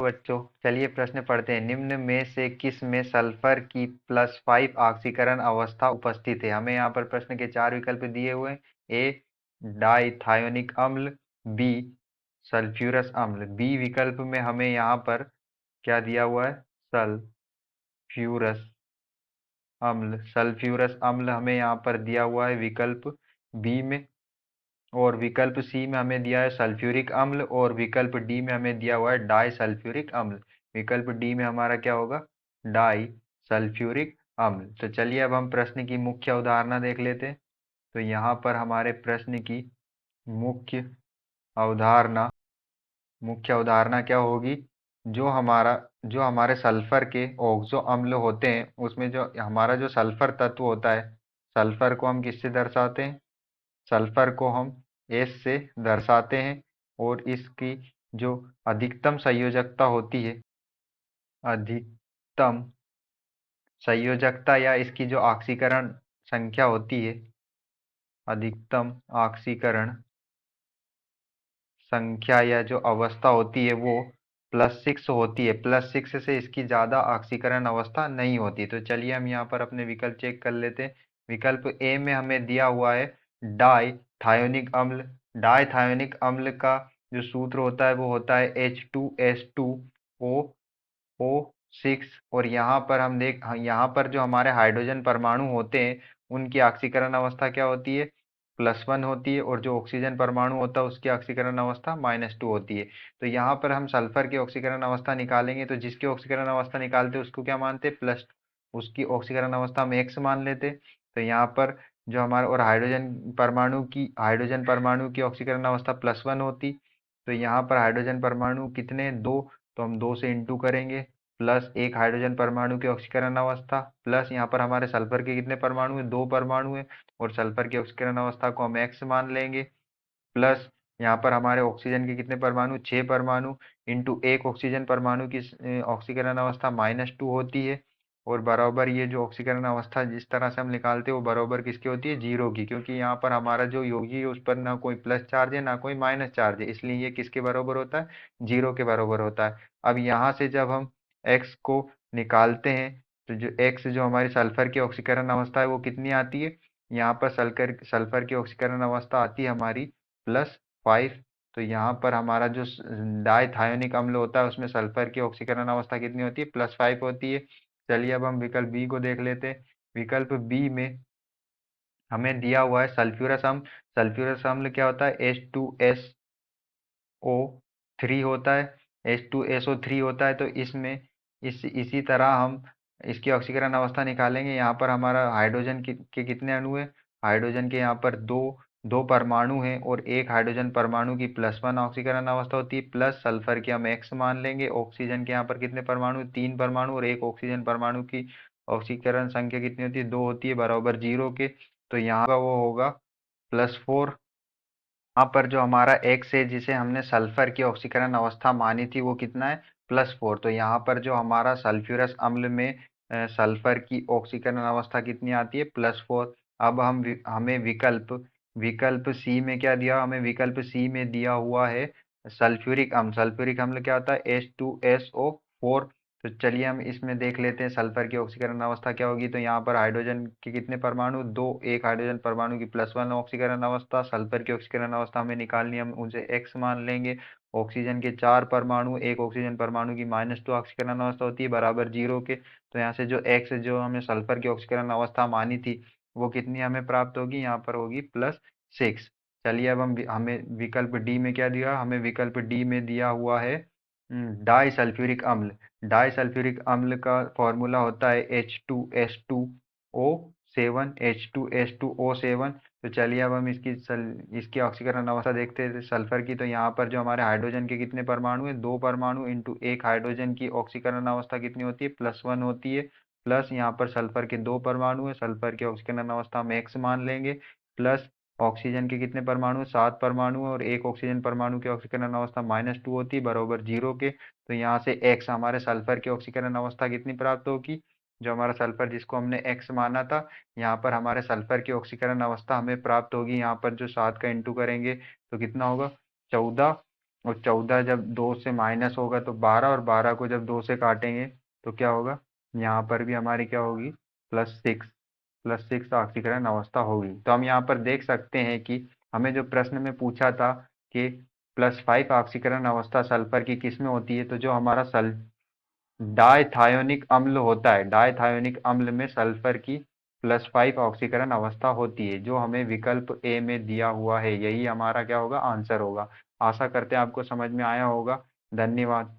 बच्चों, चलिए प्रश्न पढ़ते हैं। निम्न में से किस में सल्फर की +5 ऑक्सीकरण अवस्था उपस्थित है? हमें यहाँ पर प्रश्न के 4 विकल्प दिए हुए हैं। ए डाइथायोनिक अम्ल, बी सल्फ्यूरस अम्ल। बी विकल्प में हमें यहाँ पर क्या दिया हुआ है? सल्फ्यूरस अम्ल। सल्फ्यूरस अम्ल हमें यहाँ पर दिया हुआ है विकल्प बी में। और विकल्प सी में हमें दिया है सल्फ्यूरिक अम्ल, और विकल्प डी में हमें दिया हुआ है डाई सल्फ्यूरिक अम्ल। विकल्प डी में हमारा क्या होगा? डाई सल्फ्यूरिक अम्ल। तो चलिए अब हम प्रश्न की मुख्य अवधारणा देख लेते हैं। तो यहाँ पर हमारे प्रश्न की मुख्य अवधारणा क्या होगी? जो हमारे सल्फर के ऑक्सो अम्ल होते हैं, उसमें जो हमारा जो सल्फर तत्व होता है, सल्फर को हम किससे दर्शाते हैं? सल्फर को हम एस से दर्शाते हैं। और इसकी जो अधिकतम संयोजकता होती है, अधिकतम संयोजकता या इसकी जो ऑक्सीकरण संख्या होती है, अधिकतम ऑक्सीकरण संख्या या जो अवस्था होती है वो +6 होती है। +6 से इसकी ज़्यादा ऑक्सीकरण अवस्था नहीं होती। तो चलिए हम यहाँ पर अपने विकल्प चेक कर लेते हैं। विकल्प ए में हमें दिया हुआ है डाइथायोनिक अम्ल। डाइथायोनिक अम्ल का जो सूत्र होता है वो होता है H2S2O6। और यहाँ पर यहाँ पर जो हमारे हाइड्रोजन परमाणु होते हैं उनकी ऑक्सीकरण अवस्था क्या होती है? +1 होती है। और जो ऑक्सीजन परमाणु होता है उसकी ऑक्सीकरण अवस्था -2 होती है। तो यहाँ पर हम सल्फर की ऑक्सीकरण अवस्था निकालेंगे, तो जिसकी ऑक्सीकरण अवस्था निकालते हैं उसको क्या मानते हैं? प्लस। उसकी ऑक्सीकरण अवस्था हम X मान लेते हैं। तो यहाँ पर जो हमारा और हाइड्रोजन परमाणु की ऑक्सीकरण अवस्था +1 होती। तो यहाँ पर हाइड्रोजन परमाणु कितने? 2। तो हम 2 से इंटू करेंगे, प्लस एक हाइड्रोजन परमाणु की ऑक्सीकरण अवस्था, प्लस यहाँ पर हमारे सल्फर के कितने परमाणु हैं? 2 परमाणु हैं। और सल्फर की ऑक्सीकरण अवस्था को हम X मान लेंगे, प्लस यहाँ पर हमारे ऑक्सीजन के कितने परमाणु? 6 परमाणु, इंटू एक ऑक्सीजन परमाणु की ऑक्सीकरण अवस्था -2 होती है। और बराबर ये जो ऑक्सीकरण अवस्था जिस तरह से हम निकालते हैं वो बराबर किसकी होती है? 0 की। क्योंकि यहाँ पर हमारा जो यौगिक है उस पर ना कोई प्लस चार्ज है ना कोई माइनस चार्ज है, इसलिए ये किसके बराबर होता है? 0 के बराबर होता है। अब यहाँ से जब हम x को निकालते हैं तो जो x जो हमारी सल्फर की ऑक्सीकरण अवस्था है वो कितनी आती है? यहाँ पर सल्फर की ऑक्सीकरण अवस्था आती है हमारी +5। तो यहाँ पर हमारा जो डाइथायोनिक अम्ल होता है उसमें सल्फर की ऑक्सीकरण अवस्था कितनी होती है? +5 होती है। चलिए अब हम विकल्प बी को देख लेते हैं। विकल्प बी में हमें दिया हुआ है सल्फ्यूरस अम्ल। सल्फ्यूरस अम्ल क्या होता है? H2SO3 होता है। H2SO3 होता है। तो इसमें इसी तरह हम इसकी ऑक्सीकरण अवस्था निकालेंगे। यहाँ पर हमारा हाइड्रोजन के कितने अणु हैं? हाइड्रोजन के यहाँ पर दो परमाणु हैं, और एक हाइड्रोजन परमाणु की +1 ऑक्सीकरण अवस्था होती है, प्लस सल्फर के हम X मान लेंगे। ऑक्सीजन के यहाँ पर कितने परमाणु? 3 परमाणु, और एक ऑक्सीजन परमाणु की ऑक्सीकरण संख्या कितनी होती है? 2 होती है, बराबर 0 के। तो यहाँ का वो होगा +4। यहाँ पर जो हमारा X है जिसे हमने सल्फर की ऑक्सीकरण अवस्था मानी थी वो कितना है? +4। तो यहाँ पर जो हमारा सल्फ्यूरस अम्ल में सल्फर की ऑक्सीकरण अवस्था कितनी आती है? +4। अब हमें विकल्प सी में क्या दिया? हमें विकल्प सी में दिया हुआ है सल्फ्यूरिक अम्ल। सल्फ्यूरिक अम्ल क्या होता है? H2SO4। तो चलिए हम इसमें देख लेते हैं सल्फर की ऑक्सीकरण अवस्था क्या होगी। तो यहाँ पर हाइड्रोजन के कितने परमाणु? 2। एक हाइड्रोजन परमाणु की +1 ऑक्सीकरण अवस्था, सल्फर की ऑक्सीकरण अवस्था हमें निकालनी है, हम उसे X मान लेंगे। ऑक्सीजन के 4 परमाणु, एक ऑक्सीजन परमाणु की -2 ऑक्सीकरण अवस्था होती है, बराबर 0 के। तो यहाँ से जो X जो हमें सल्फर की ऑक्सीकरण अवस्था मानी थी वो कितनी हमें प्राप्त होगी? यहाँ पर होगी +6। चलिए अब हमें विकल्प डी में क्या दिया? हमें विकल्प डी में दिया हुआ है डाई सल्फ्यूरिक अम्ल। डाई सल्फ्यूरिक अम्ल का फॉर्मूला होता है H2S2O7। तो चलिए अब हम इसकी ऑक्सीकरण अवस्था देखते हैं सल्फर की। तो यहाँ पर जो हमारे हाइड्रोजन के कितने परमाणु हैं? 2 परमाणु, इंटू एक हाइड्रोजन की ऑक्सीकरण अवस्था कितनी होती है? +1 होती है, प्लस यहाँ पर सल्फर के 2 परमाणु है, सल्फर की ऑक्सीकरण अवस्था हम X मान लेंगे, प्लस ऑक्सीजन के कितने परमाणु? 7 परमाणु है, और एक ऑक्सीजन परमाणु की ऑक्सीकरण अवस्था -2 होती है, बराबर 0 के। तो यहाँ से X हमारे सल्फर की ऑक्सीकरण अवस्था कितनी प्राप्त होगी? जो हमारा सल्फर जिसको हमने X माना था, यहाँ पर हमारे सल्फर की ऑक्सीकरण अवस्था हमें प्राप्त होगी। यहाँ पर जो 7 का इंटू करेंगे तो कितना होगा? 14 और 14 जब 2 से माइनस होगा तो 12, और 12 को जब 2 से काटेंगे तो क्या होगा, यहाँ पर भी हमारी क्या होगी, +6, +6 ऑक्सीकरण अवस्था होगी। तो हम यहाँ पर देख सकते हैं कि हमें जो प्रश्न में पूछा था कि +5 ऑक्सीकरण अवस्था सल्फर की किस में होती है, तो जो हमारा सल डायथायोनिक अम्ल होता है, डायथायोनिक अम्ल में सल्फर की +5 ऑक्सीकरण अवस्था होती है, जो हमें विकल्प ए में दिया हुआ है। यही हमारा क्या होगा, आंसर होगा। आशा करते हैं आपको समझ में आया होगा। धन्यवाद।